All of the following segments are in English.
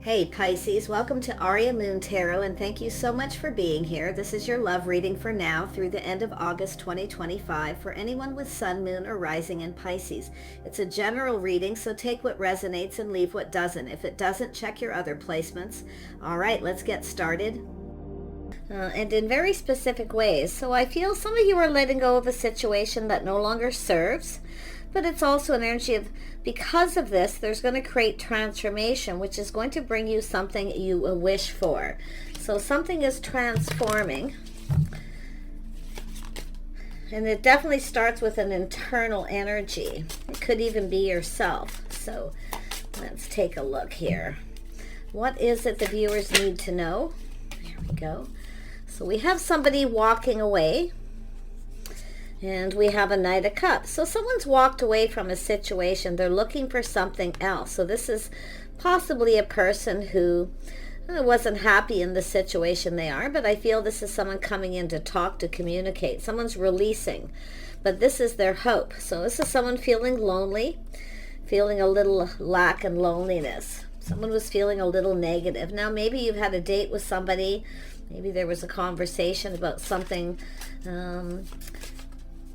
Hey Pisces, welcome to Aria Moon Tarot, and thank you so much for being here. This is your love reading for now through the end of August 2025 for anyone with Sun, Moon, or Rising in Pisces. It's a general reading, so take what resonates and leave what doesn't. If it doesn't, check your other placements. All right, let's get started. And in very specific ways. So I feel some of you are letting go of a situation that no longer serves, but it's also an energy of, because of this, there's going to create transformation, which is going to bring you something you wish for. So something is transforming, and it definitely starts with an internal energy. It could even be yourself. So let's take a look here. What is it the viewers need to know? There we go. So we have somebody walking away, and we have a Knight of Cups. So someone's walked away from a situation. They're looking for something else. So this is possibly a person who wasn't happy in the situation they are, but I feel this is someone coming in to talk, to communicate. Someone's releasing, but this is their hope. So this is someone feeling lonely, feeling a little lack and loneliness. Someone was feeling a little negative. Now maybe you've had a date with somebody. Maybe there was a conversation about something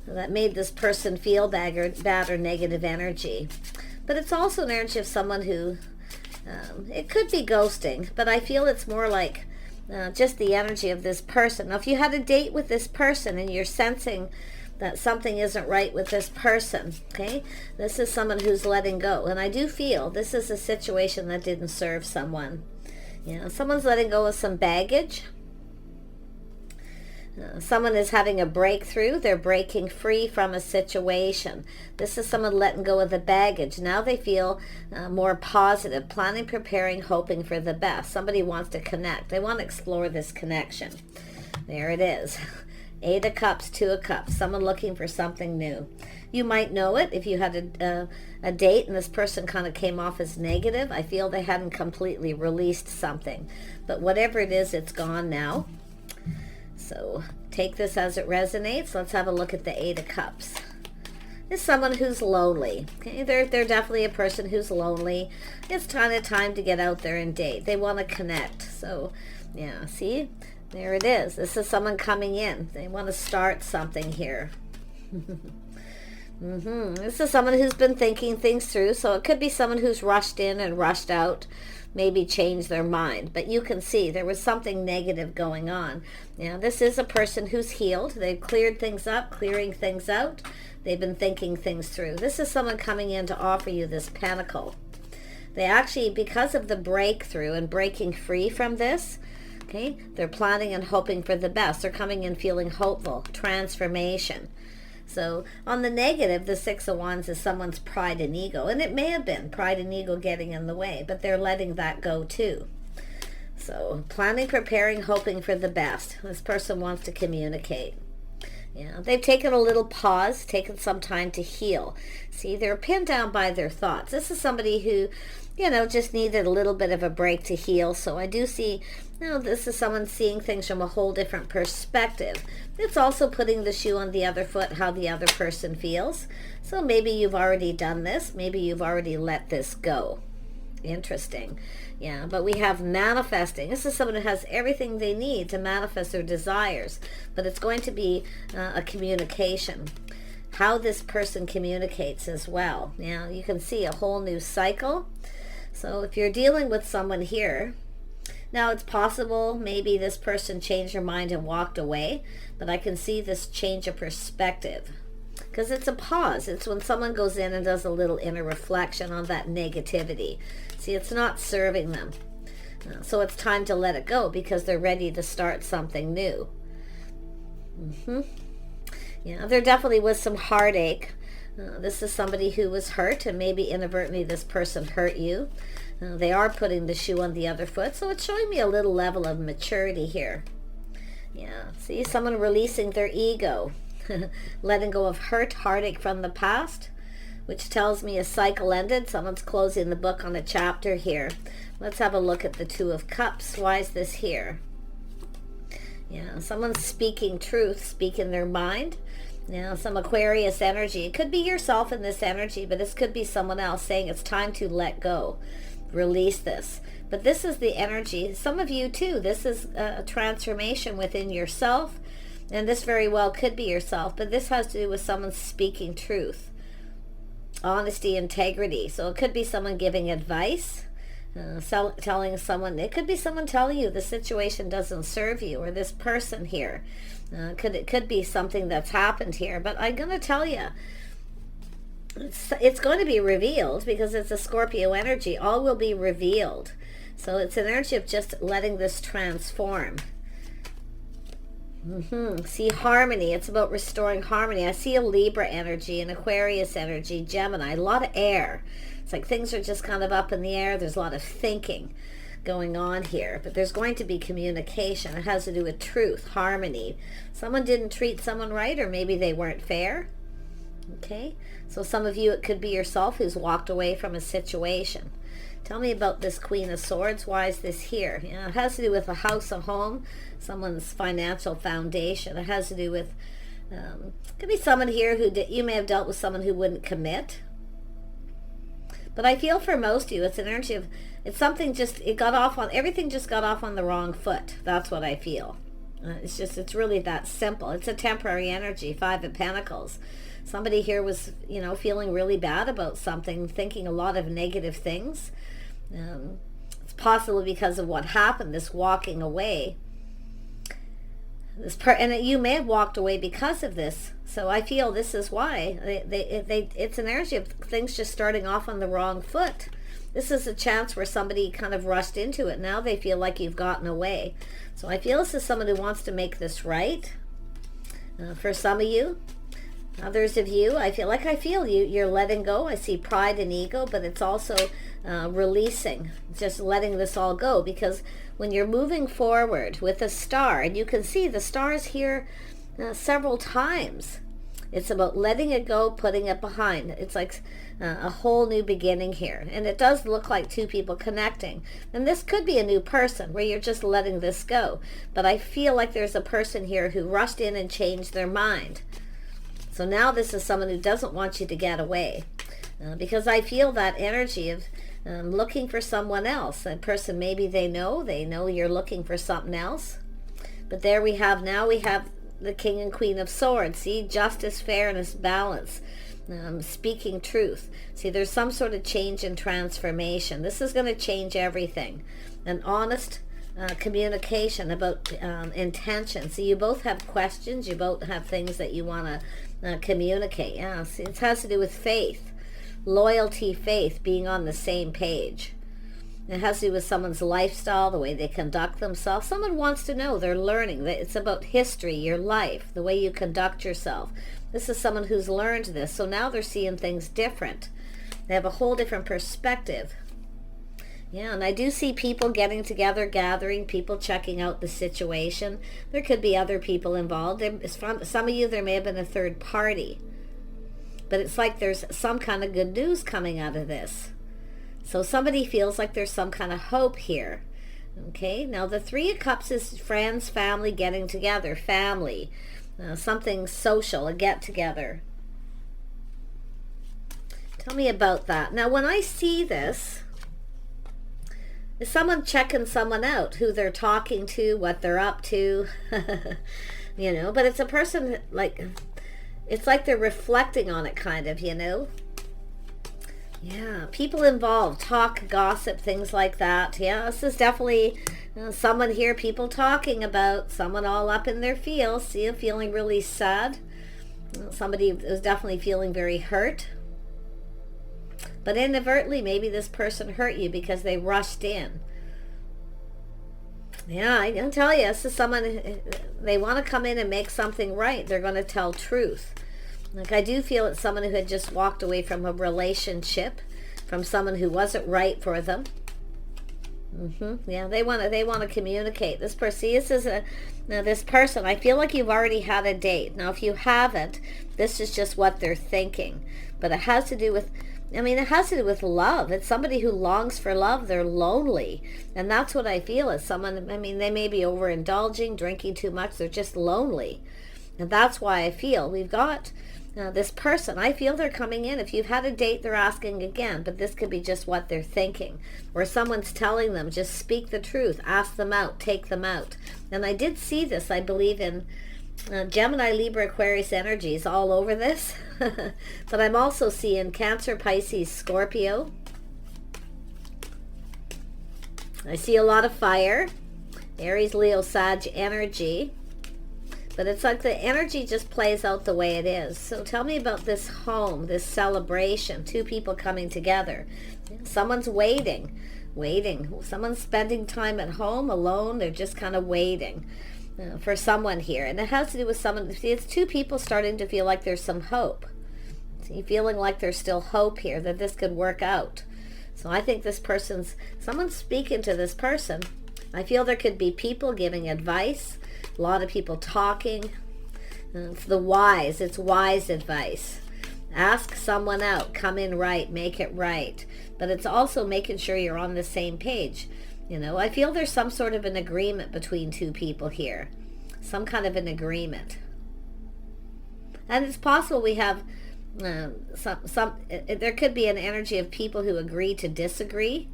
that made this person feel bad or negative energy. But it's also an energy of someone who, it could be ghosting, but I feel it's more like just the energy of this person. Now, if you had a date with this person and you're sensing that something isn't right with this person, okay, this is someone who's letting go. And I do feel this is a situation that didn't serve someone. You know, someone's letting go of some baggage. Someone is having a breakthrough. They're breaking free from a situation. This is someone letting go of the baggage. Now they feel more positive, planning, preparing, hoping for the best. Somebody wants to connect. They want to explore this connection. There it is. Eight of Cups, Two of Cups. Someone looking for something new. You might know it if you had a date and this person kind of came off as negative. I feel they hadn't completely released something. But whatever it is, it's gone now. So take this as it resonates. Let's have a look at the Eight of Cups. It's someone who's lonely. Okay, they're definitely a person who's lonely. It's kind of time to get out there and date. They want to connect. So yeah, see, there it is. This is someone coming in. They want to start something here. This is someone who's been thinking things through. So it could be someone who's rushed in and rushed out, maybe change their mind. But you can see there was something negative going on. Now, this is a person who's healed. They've cleared things up, clearing things out. They've been thinking things through. This is someone coming in to offer you this pentacle. They actually, because of the breakthrough and breaking free from this, okay, they're planning and hoping for the best. They're coming in feeling hopeful, transformation. So on the negative, the Six of Wands is someone's pride and ego. And it may have been pride and ego getting in the way, but they're letting that go too. So planning, preparing, hoping for the best. This person wants to communicate. Yeah, they've taken a little pause, taken some time to heal. See, they're pinned down by their thoughts. This is somebody who, you know, just needed a little bit of a break to heal. So I do see, you know, this is someone seeing things from a whole different perspective. It's also putting the shoe on the other foot, how the other person feels. So maybe you've already done this. Maybe you've already let this go. Interesting. Yeah, but we have manifesting. This is someone who has everything they need to manifest their desires, but it's going to be a communication. How this person communicates as well. Now, you can see a whole new cycle. So if you're dealing with someone here, now it's possible maybe this person changed their mind and walked away, but I can see this change of perspective. Because it's a pause. It's when someone goes in and does a little inner reflection on that negativity. See, it's not serving them. So it's time to let it go because they're ready to start something new. Yeah, there definitely was some heartache. This is somebody who was hurt, and maybe inadvertently this person hurt you. They are putting the shoe on the other foot. So it's showing me a little level of maturity here. Yeah, see, someone releasing their ego. Letting go of hurt, heartache from the past, which tells me a cycle ended. Someone's closing the book on a chapter here. Let's have a look at the Two of Cups. Why is this here? Yeah, someone's speaking truth, speaking their mind. Now, some Aquarius energy. It could be yourself in this energy, but this could be someone else saying it's time to let go. Release this. But this is the energy. Some of you too, this is a transformation within yourself. And this very well could be yourself. But this has to do with someone speaking truth. Honesty, integrity. So it could be someone giving advice. Telling someone, it could be someone telling you the situation doesn't serve you, or this person here. It could be something that's happened here. But I'm going to tell you, it's going to be revealed because it's a Scorpio energy. All will be revealed. So it's an energy of just letting this transform. See, harmony. It's about restoring harmony. I see a Libra energy, an Aquarius energy, Gemini, a lot of air. It's like things are just kind of up in the air. There's a lot of thinking going on here, but there's going to be communication. It has to do with truth, harmony. Someone didn't treat someone right, or maybe they weren't fair. Okay, so some of you, it could be yourself who's walked away from a situation. Tell me about this Queen of Swords. Why is this here? You know, it has to do with a house, a home, someone's financial foundation. It has to do with, could be someone here who you may have dealt with someone who wouldn't commit. But I feel for most of you, it's an energy of, it's something just, everything just got off on the wrong foot. That's what I feel. It's really that simple. It's a temporary energy, Five of Pentacles. Somebody here was, feeling really bad about something, thinking a lot of negative things. It's possibly because of what happened, this walking away. And you may have walked away because of this. So I feel this is why. It's an energy of things just starting off on the wrong foot. This is a chance where somebody kind of rushed into it. Now they feel like you've gotten away. So I feel this is someone who wants to make this right. For some of you. Others of you, I feel you're letting go. I see pride and ego, but it's also releasing, just letting this all go. Because when you're moving forward with a star, and you can see the stars here several times, it's about letting it go, putting it behind. It's like a whole new beginning here. And it does look like two people connecting. And this could be a new person where you're just letting this go. But I feel like there's a person here who rushed in and changed their mind. So now this is someone who doesn't want you to get away. Because I feel that energy of looking for someone else. That person, maybe they know you're looking for something else. But there we have the King and Queen of Swords. See, justice, fairness, balance, speaking truth. See, there's some sort of change and transformation. This is going to change everything. An honest communication about intention. See, you both have questions. You both have things that you want to communicate. Yeah, see, it has to do with faith, loyalty, faith, being on the same page. It has to do with someone's lifestyle, the way they conduct themselves. Someone wants to know, they're learning. It's about history, your life, the way you conduct yourself. This is someone who's learned this, so now they're seeing things different. They have a whole different perspective. Yeah, and I do see people getting together, gathering, people checking out the situation. There could be other people involved. Some of you, there may have been a third party. But it's like there's some kind of good news coming out of this. So somebody feels like there's some kind of hope here. Okay, now the Three of Cups is friends, family getting together, family, something social, a get-together. Tell me about that. Now, when I see this, is someone checking someone out, who they're talking to, what they're up to, but it's a person, it's like they're reflecting on it, kind of, Yeah, people involved, talk, gossip, things like that. Yeah, this is definitely someone here, people talking about someone all up in their feels, feeling really sad. Somebody is definitely feeling very hurt. But inadvertently, maybe this person hurt you because they rushed in. Yeah, I can tell you, this is someone, they want to come in and make something right. They're going to tell truth. Like, I do feel it's someone who had just walked away from a relationship, from someone who wasn't right for them. Yeah, they want to communicate. This person, see, this person, I feel like you've already had a date. Now, if you haven't, this is just what they're thinking. But it has to do with, it has to do with love. It's somebody who longs for love. They're lonely. And that's what I feel is someone, they may be overindulging, drinking too much. They're just lonely. And that's why I feel we've got Now, this person, I feel they're coming in. If you've had a date, they're asking again, but this could be just what they're thinking. Or someone's telling them, just speak the truth, ask them out, take them out. And I did see this, I believe, in Gemini, Libra, Aquarius energies all over this. But I'm also seeing Cancer, Pisces, Scorpio. I see a lot of fire. Aries, Leo, Sag energy. But it's like the energy just plays out the way it is. So tell me about this home, this celebration, two people coming together. Someone's waiting. Someone's spending time at home alone. They're just kind of waiting for someone here. And it has to do with someone. See, it's two people starting to feel like there's some hope. See, feeling like there's still hope here, that this could work out. So I think this person's, someone's speaking to this person. I feel there could be people giving advice. A lot of people talking. It's the wise. It's wise advice. Ask someone out. Come in right. Make it right. But it's also making sure you're on the same page. You know, I feel there's some sort of an agreement between two people here. Some kind of an agreement. And it's possible we have there could be an energy of people who agree to disagree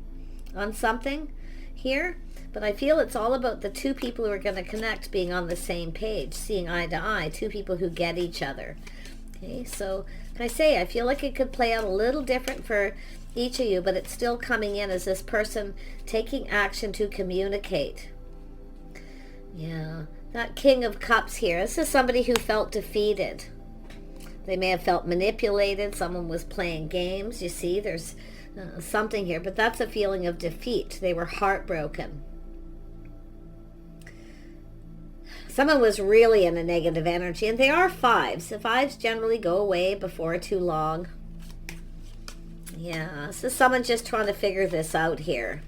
on something here. But I feel it's all about the two people who are going to connect being on the same page, seeing eye to eye, two people who get each other. Okay, so can I say, I feel like it could play out a little different for each of you, but it's still coming in as this person taking action to communicate. Yeah, that King of Cups here. This is somebody who felt defeated. They may have felt manipulated. Someone was playing games. You see, there's something here, but that's a feeling of defeat. They were heartbroken. Someone was really in a negative energy, and they are fives. The fives generally go away before too long. Yeah, so someone's just trying to figure this out here.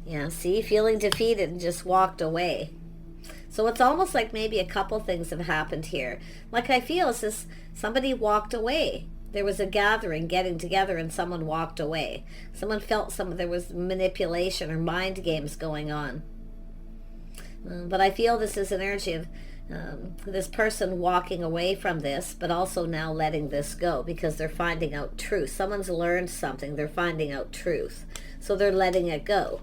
Yeah, see, feeling defeated and just walked away. So it's almost like maybe a couple things have happened here. Like I feel it's this, somebody walked away. There was a gathering, getting together, and someone walked away. Someone felt there was manipulation or mind games going on. But I feel this is an energy of this person walking away from this, but also now letting this go because they're finding out truth. Someone's learned something. They're finding out truth. So they're letting it go.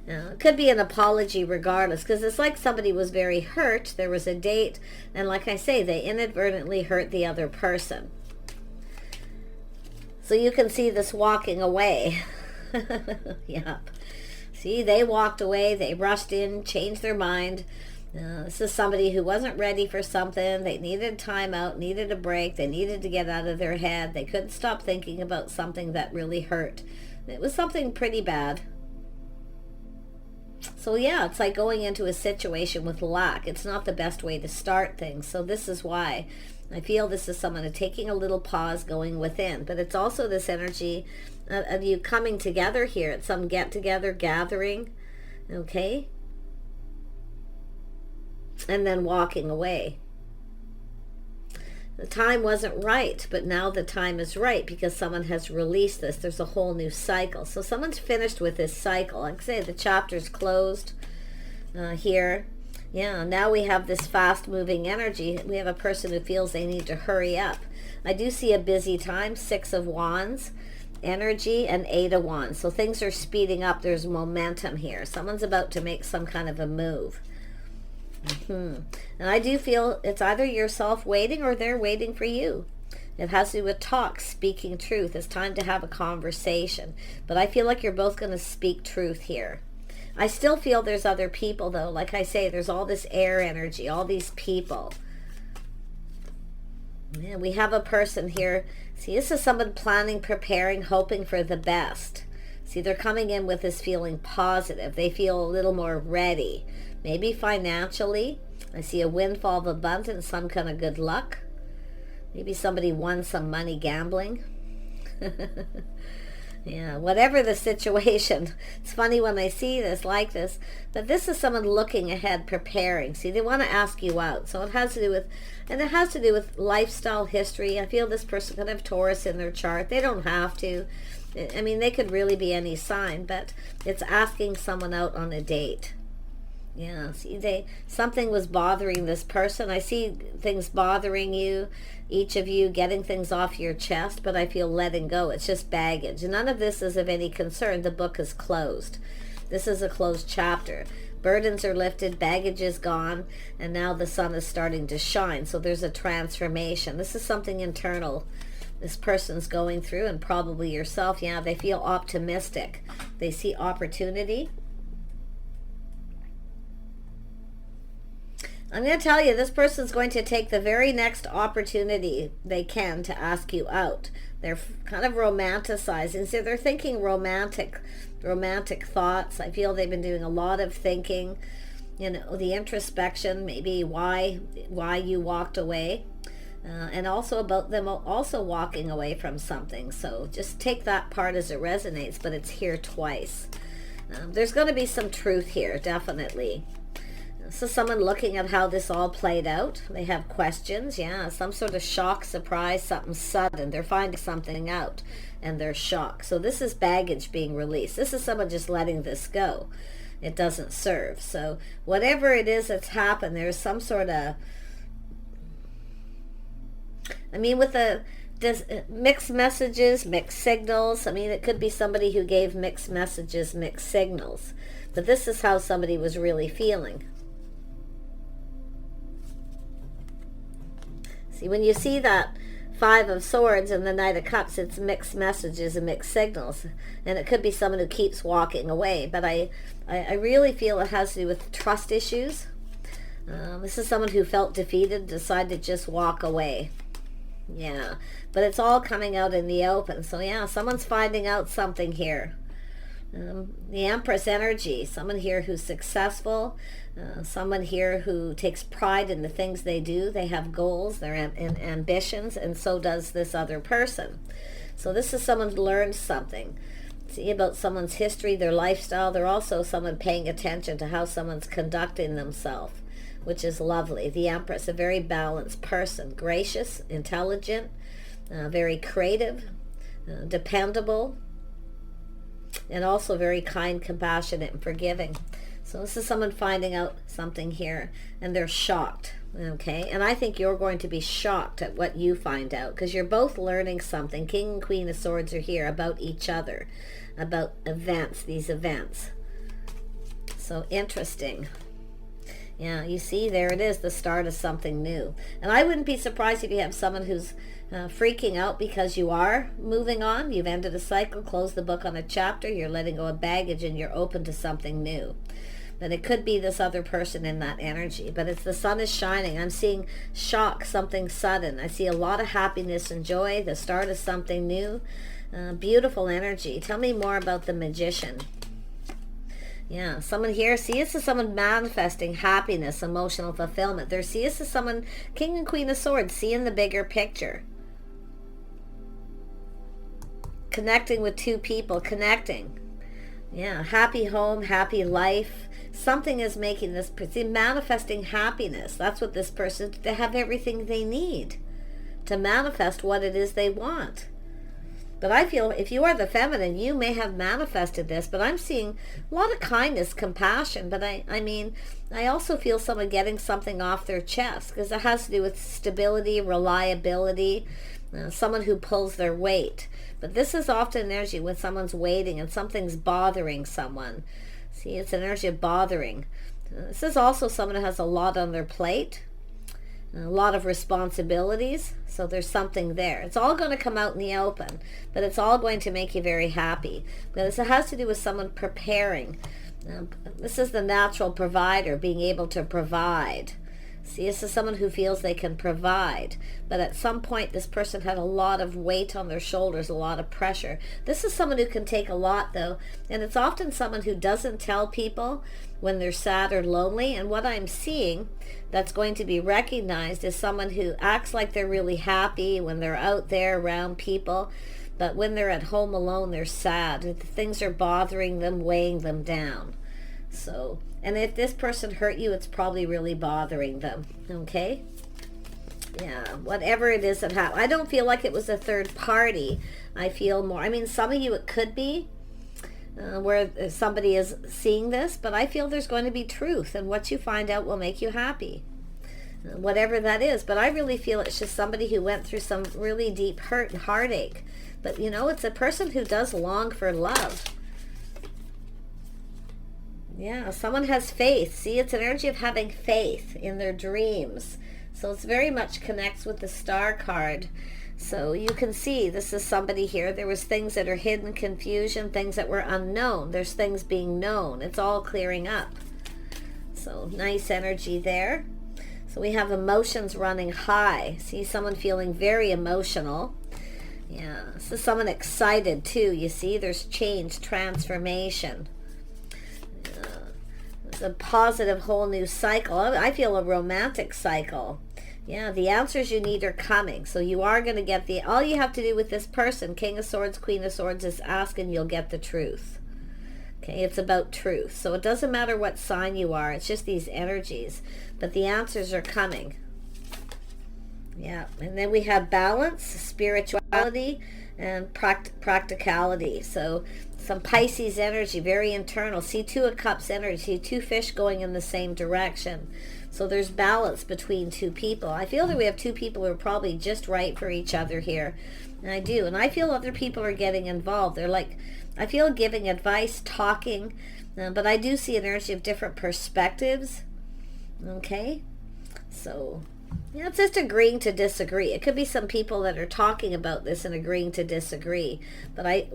It could be an apology regardless, because it's like somebody was very hurt. There was a date, and like I say, they inadvertently hurt the other person. So you can see this walking away. Yep. See, they walked away, they rushed in, changed their mind. This is somebody who wasn't ready for something. They needed time out, needed a break. They needed to get out of their head. They couldn't stop thinking about something that really hurt. It was something pretty bad. So yeah, it's like going into a situation with lack. It's not the best way to start things. So this is why I feel this is someone taking a little pause, going within. But it's also this energy of you coming together here at some get-together gathering, okay? And then walking away. The time wasn't right, but now the time is right because someone has released this. There's a whole new cycle. So someone's finished with this cycle. Like I say, the chapter's closed here. Yeah, now we have this fast-moving energy. We have a person who feels they need to hurry up. I do see a busy time, 6 of Wands energy and 8 of Wands. So things are speeding up. There's momentum here. Someone's about to make some kind of a move. And I do feel it's either yourself waiting or they're waiting for you. It has to do with talk, speaking truth. It's time to have a conversation. But I feel like you're both going to speak truth here. I still feel there's other people, though. Like I say, there's all this air energy, all these people. Yeah, we have a person here. See, this is someone planning, preparing, hoping for the best. See, they're coming in with this feeling positive. They feel a little more ready. Maybe financially. I see a windfall of abundance, some kind of good luck. Maybe somebody won some money gambling. Yeah, whatever the situation. It's funny when I see this like this, but this is someone looking ahead, preparing. See, they want to ask you out. So it has to do with, and it has to do with lifestyle history. I feel this person could have Taurus in their chart. They don't have to. I mean, they could really be any sign, but it's asking someone out on a date. Yeah, see, something was bothering this person. I see things bothering you, each of you getting things off your chest, but I feel letting go. It's just baggage. None of this is of any concern. The book is closed. This is a closed chapter. Burdens are lifted, baggage is gone, and now the sun is starting to shine. So there's a transformation. This is something internal this person's going through, and probably yourself. Yeah, they feel optimistic. They see opportunity. I'm going to tell you, this person's going to take the very next opportunity they can to ask you out. They're kind of romanticizing. So they're thinking romantic thoughts. I feel they've been doing a lot of thinking. You know, the introspection, maybe why you walked away. And also about them also walking away from something. So just take that part as it resonates, but it's here twice. There's going to be some truth here, definitely. So someone looking at how this all played out. They have questions, yeah, some sort of shock, surprise, something sudden. They're finding something out and they're shocked. So this is baggage being released. This is someone just letting this go. It doesn't serve. So whatever it is that's happened, there's some sort of, I mean, with the mixed messages, mixed signals. I mean, it could be somebody who gave mixed messages, mixed signals. But this is how somebody was really feeling. See, when you see that Five of Swords and the Knight of Cups, it's mixed messages and mixed signals. And it could be someone who keeps walking away. But I really feel it has to do with trust issues. This is someone who felt defeated, decided to just walk away. Yeah, but it's all coming out in the open. So yeah, someone's finding out something here. The Empress energy, someone here who's successful, someone here who takes pride in the things they do. They have goals, they're ambitions, and so does this other person. So this is someone who learned something. See about someone's history, their lifestyle. They're also someone paying attention to how someone's conducting themselves, which is lovely. The Empress, a very balanced person, gracious, intelligent, very creative, dependable, and also very kind, compassionate, and forgiving. So this is someone finding out something here, and they're shocked, okay? And I think you're going to be shocked at what you find out, because you're both learning something. King and Queen of Swords are here about each other, about events, these events. So interesting. Yeah, you see, there it is, the start of something new. And I wouldn't be surprised if you have someone who's freaking out because you are moving on. You've ended a cycle, closed the book on a chapter, you're letting go of baggage, and you're open to something new. But it could be this other person in that energy. But it's the sun is shining. I'm seeing shock, something sudden. I see a lot of happiness and joy, the start of something new. Beautiful energy. Tell me more about the Magician. Yeah, someone here, see, this is someone manifesting happiness, emotional fulfillment. There, see, this is someone, King and Queen of Swords, seeing the bigger picture. Connecting with two people, connecting. Yeah, happy home, happy life. Something is making this person, manifesting happiness. That's what this person, they have everything they need to manifest what it is they want. But I feel if you are the feminine, you may have manifested this, but I'm seeing a lot of kindness, compassion. But I mean, I also feel someone getting something off their chest, because it has to do with stability, reliability, someone who pulls their weight. But this is often energy when someone's waiting and something's bothering someone. See, it's an energy of bothering. This is also someone who has a lot on their plate, a lot of responsibilities. So there's something there. It's all going to come out in the open, but it's all going to make you very happy. Because it has to do with someone preparing. This is the natural provider, being able to provide. See, this is someone who feels they can provide. But at some point, this person had a lot of weight on their shoulders, a lot of pressure. This is someone who can take a lot, though. And it's often someone who doesn't tell people when they're sad or lonely. And what I'm seeing that's going to be recognized is someone who acts like they're really happy when they're out there around people. But when they're at home alone, they're sad. Things are bothering them, weighing them down. So, and if this person hurt you, it's probably really bothering them, okay? Yeah, whatever it is that happened. I don't feel like it was a third party. I feel more, I mean, some of you it could be, where somebody is seeing this, but I feel there's going to be truth, and what you find out will make you happy, whatever that is. But I really feel it's just somebody who went through some really deep hurt and heartache. But you know, it's a person who does long for love. Yeah, someone has faith. See, it's an energy of having faith in their dreams. So it's very much connects with the star card. So you can see this is somebody here. There was things that are hidden, confusion, things that were unknown. There's things being known. It's all clearing up. So nice energy there. So we have emotions running high. See, someone feeling very emotional. Yeah, this is someone excited too. You see, there's change, transformation. It's a positive whole new cycle. I feel a romantic cycle. Yeah, the answers you need are coming. So you are going to get all you have to do with this person, King of Swords, Queen of Swords, is ask and you'll get the truth. Okay, it's about truth. So it doesn't matter what sign you are. It's just these energies. But the answers are coming. Yeah, and then we have balance, spirituality, and practicality. So some Pisces energy, very internal. See, Two of Cups energy, see two fish going in the same direction. So there's balance between two people. I feel that we have two people who are probably just right for each other here. And I do. And I feel other people are getting involved. They're like, I feel giving advice, talking, but I do see an energy of different perspectives. Okay? So, yeah, it's just agreeing to disagree. It could be some people that are talking about this and agreeing to disagree. But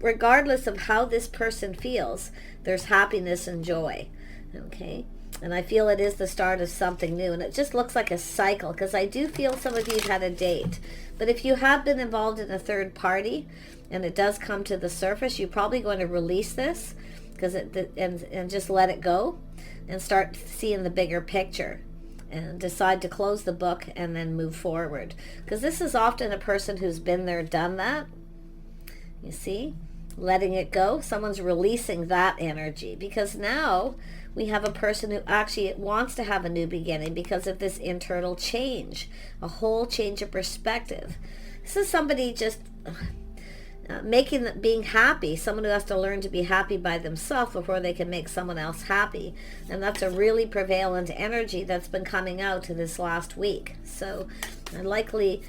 regardless of how this person feels, there's happiness and joy. Okay? And I feel it is the start of something new. And it just looks like a cycle, because I do feel some of you have had a date. But if you have been involved in a third party, and it does come to the surface, you're probably going to release this and just let it go and start seeing the bigger picture and decide to close the book and then move forward. Because this is often a person who's been there, done that. You see? Letting it go. Someone's releasing that energy, because now we have a person who actually wants to have a new beginning because of this internal change, a whole change of perspective. This is somebody just being happy, someone who has to learn to be happy by themselves before they can make someone else happy. And that's a really prevalent energy that's been coming out this last week. So likely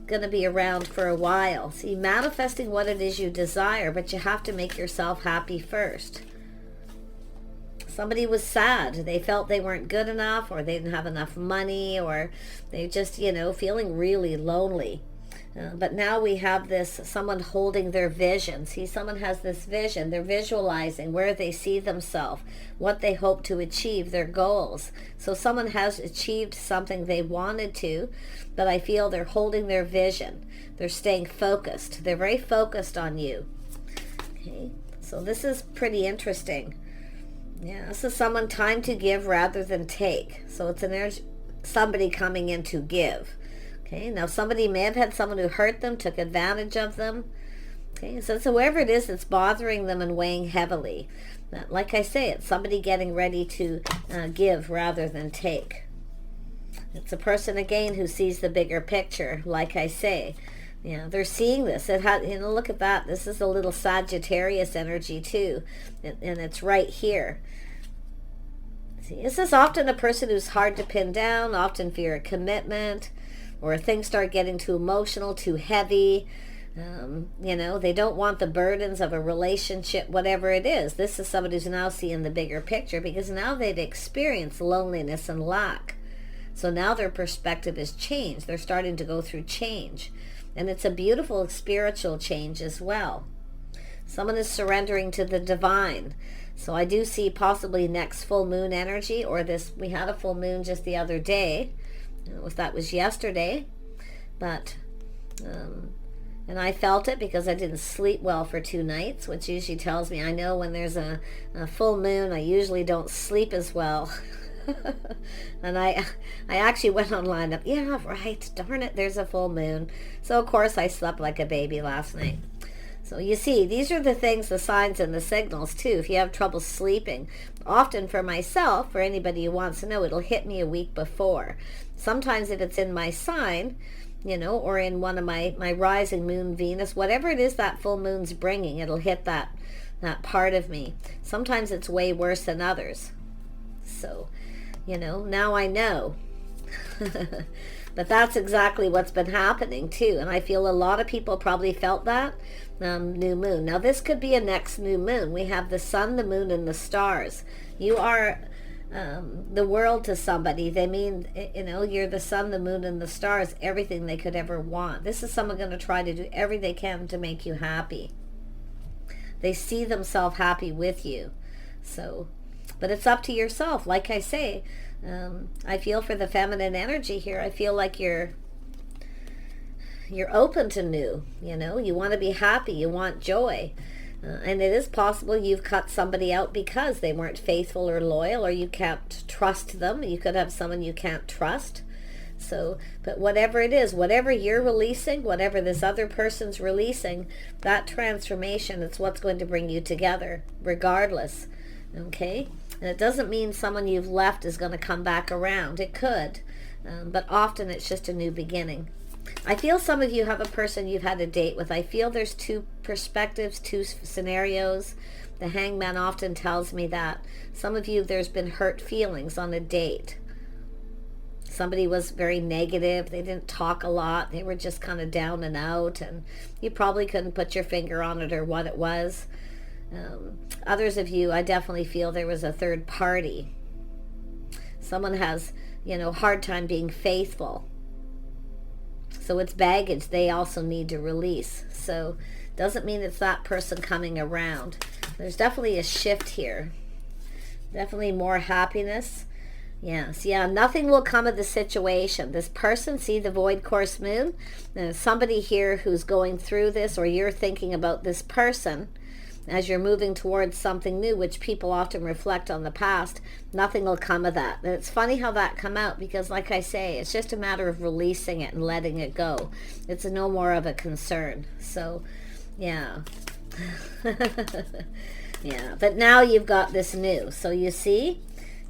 going to be around for a while. See, manifesting what it is you desire, but you have to make yourself happy first. Somebody was sad. They felt they weren't good enough, or they didn't have enough money, or they just, feeling really lonely. But now we have this, someone holding their vision. See, someone has this vision. They're visualizing where they see themselves, what they hope to achieve, their goals. So someone has achieved something they wanted to, but I feel they're holding their vision. They're staying focused. They're very focused on you. Okay, so this is pretty interesting. Yeah, this is someone time to give rather than take. So it's somebody coming in to give. Okay, now somebody may have had someone who hurt them, took advantage of them. Okay, so whoever it is that's bothering them and weighing heavily. Like I say, it's somebody getting ready to give rather than take. It's a person, again, who sees the bigger picture, like I say. Yeah, they're seeing this. Look at that. This is a little Sagittarius energy too, and it's right here. See, this is often a person who's hard to pin down, often fear a commitment, or things start getting too emotional, too heavy. They don't want the burdens of a relationship, whatever it is. This is somebody who's now seeing the bigger picture, because now they've experienced loneliness and lack. So now their perspective is changed. They're starting to go through change. And it's a beautiful spiritual change as well. Someone is surrendering to the divine. So I do see possibly next full moon energy, or this, we had a full moon just the other day. I don't know if that was yesterday, but and I felt it because I didn't sleep well for 2 nights, which usually tells me, I know when there's a full moon, I usually don't sleep as well. And I actually went online up, yeah, right, darn it, there's a full moon. So of course I slept like a baby last night. So you see, these are the things, the signs and the signals too. If you have trouble sleeping, often for myself, for anybody who wants to know, it'll hit me a week before. Sometimes if it's in my sign, or in one of my rising moon, Venus, whatever it is that full moon's bringing, it'll hit that that part of me. Sometimes it's way worse than others. So, you know, now I know. But that's exactly what's been happening too. And I feel a lot of people probably felt that new moon. Now this could be a next new moon. We have the sun, the moon, and the stars. You are the world to somebody. They mean, you know, you're the sun, the moon, and the stars, everything they could ever want. This is someone going to try to do everything they can to make you happy. They see themselves happy with you. So, but it's up to yourself. Like I say, I feel for the feminine energy here. I feel like you're open to new, you know, you want to be happy, you want joy. And it is possible you've cut somebody out because they weren't faithful or loyal, or you can't trust them. You could have someone you can't trust. So, but whatever it is, whatever you're releasing, whatever this other person's releasing, that transformation, it's what's going to bring you together, regardless. Okay? And it doesn't mean someone you've left is going to come back around. It could, but often it's just a new beginning. I feel some of you have a person you've had a date with. I feel there's two perspectives, two scenarios. The Hangman often tells me that. Some of you, there's been hurt feelings on a date. Somebody was very negative. They didn't talk a lot. They were just kind of down and out, and you probably couldn't put your finger on it or what it was. Others of you, I definitely feel there was a third party. Someone has, you know, hard time being faithful. So it's baggage they also need to release. So doesn't mean it's that person coming around. There's definitely a shift here. Definitely more happiness. Yes, yeah, nothing will come of the situation. This person, see the void course moon? There's somebody here who's going through this, or you're thinking about this person as you're moving towards something new, which people often reflect on the past. Nothing will come of that. And it's funny how that come out, because like I say, it's just a matter of releasing it and letting it go. It's no more of a concern. So, yeah. Yeah, but now you've got this new. So you see?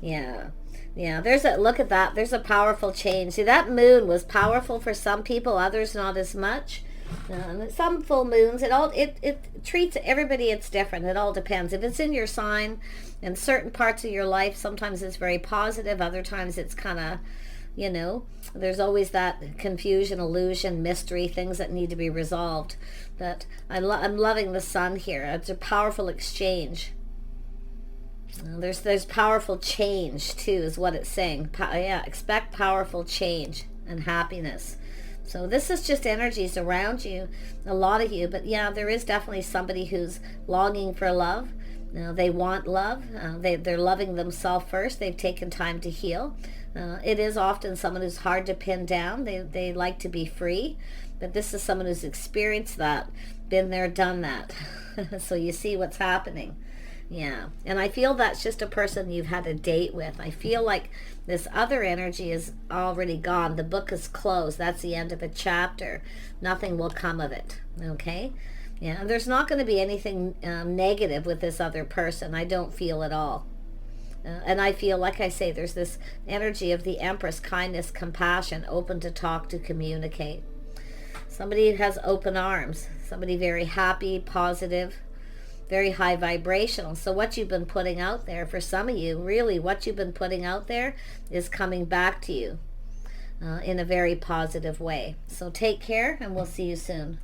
Yeah. Yeah, there's a, look at that. There's a powerful change. See, that moon was powerful for some people, others not as much. Some full moons, it treats everybody, it's different. It all depends. If it's in your sign, in certain parts of your life, sometimes it's very positive. Other times it's kind of, you know, there's always that confusion, illusion, mystery, things that need to be resolved. But I'm loving the sun here. It's a powerful exchange. There's powerful change too, is what it's saying. Yeah, expect powerful change and happiness. So this is just energies around you, a lot of you. But yeah, there is definitely somebody who's longing for love. You know, they want love. They're loving themselves first. They've taken time to heal. It is often someone who's hard to pin down. They like to be free. But this is someone who's experienced that, been there, done that. So you see what's happening. Yeah, and I feel that's just a person you've had a date with. I feel like this other energy is already gone. The book is closed. That's the end of a chapter. Nothing will come of it, okay? Yeah, there's not going to be anything negative with this other person. I don't feel at all. And I feel, like I say, there's this energy of the Empress, kindness, compassion, open to talk, to communicate. Somebody has open arms. Somebody very happy, positive, very high vibrational. So what you've been putting out there, for some of you, really what you've been putting out there is coming back to you in a very positive way. So take care, and we'll see you soon.